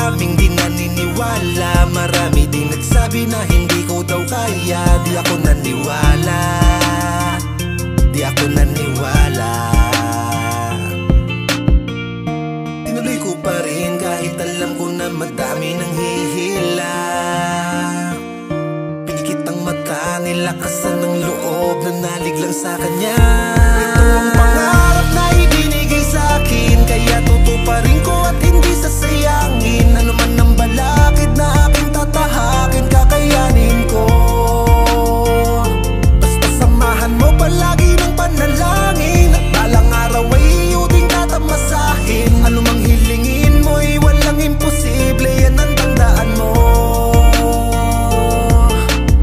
maraming di naniniwala. Marami din nagsabi na hindi ko daw kaya. Di ako naniwala, di ako naniwala. Tinuloy ko pa rin kahit alam ko na madami nang hihila. Pinikit ang mata, nilakasan ng loob, nanalig lang sa kanya. Ito ang pangarap na ibinigay sa'kin, kaya tutuparin ko at hindi sasayangin. Ano man ang balakid na aking tatahakin, kakayanin ko. Basta samahan mo palagi ng panalangin, at balang araw ay iyo ding tatamasahin. Ano mang hilingin mo'y walang imposible, yan ang tandaan mo.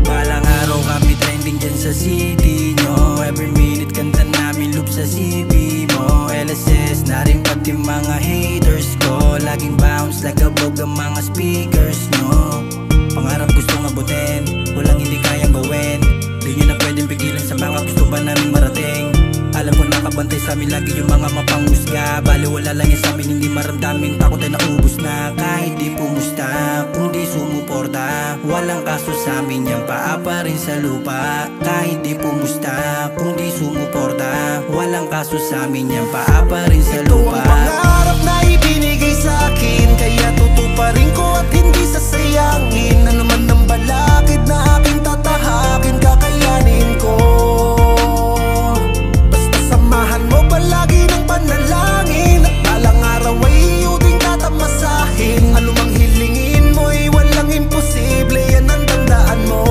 Balang araw kami trending dyan sa city nyo. Every minute kanta namin loop sa CV mo. LSS na rin pati mga haters ko, laging bounce like a bog ang mga speakers nyo. Pangarap gustong abutin, walang hindi kayang gawin. Di nyo na pwedeng pigilan sa mga gusto ba namin marating. Alam ko nakabantay sa amin lagi yung mga mapanghusga. Bali wala lang yan sa amin, hindi maramdamin. Takot ay naubos na kahit di pumusta. Kung di sumuporta, walang kaso sa amin, yan paa pa rin sa lupa. Kahit di pumusta, kung di sumuporta, walang kaso sa amin, yan paa pa rin sa lupa. Ito ang pangarap na ibinigay sa'kin, kaya tutuparin ko at hindi sasayangin. Ano man ang balakid na aking tatahakin, kakayanin ko. Samahan mo palagi ng panalangin, at balang araw ay iyo ding tatamasahin. Ano mang hilingin mo'y walang imposible, yan ang tandaan mo.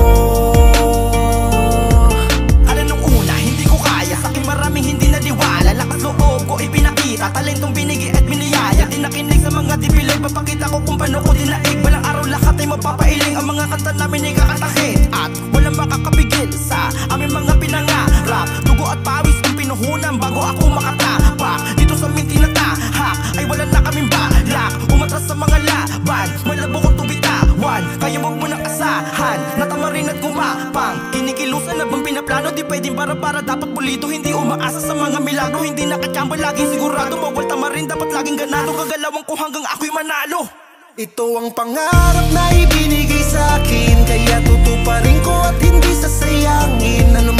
Alam nung una, hindi ko kaya, sa'kin maraming hindi naniwala. Lakas loob ko ipinakita, talentong binigay at miniyaya. Di nakinig sa mga dipilay, papakita ko kung paano ko dinaig. Balang araw lahat ay mapapailing, ang mga kanta namin ay kakatakit, at walang makakapigil sa aming mga pinangarap. Dugo at pawis ang pinuhunan bago ako makatapak. Dito sa aming tinatahak ay wala na kaming balak umatras sa mga laban, malabo ko tubitawan. Kaya wag mo nang asahan, natama rin at gumapang. Kinikilusan na bang pinaplano, di pwedeng bara-bara, dapat bulito. Hindi umaasa sa mga milagro, hindi nakachamba, laging sigurado. Bawal tama rin, dapat laging ganado. Gagalawan ko hanggang ako'y manalo. Ito ang pangarap na ibinigay sa'kin, kaya tutuparin ko at hindi sasayangin. Ano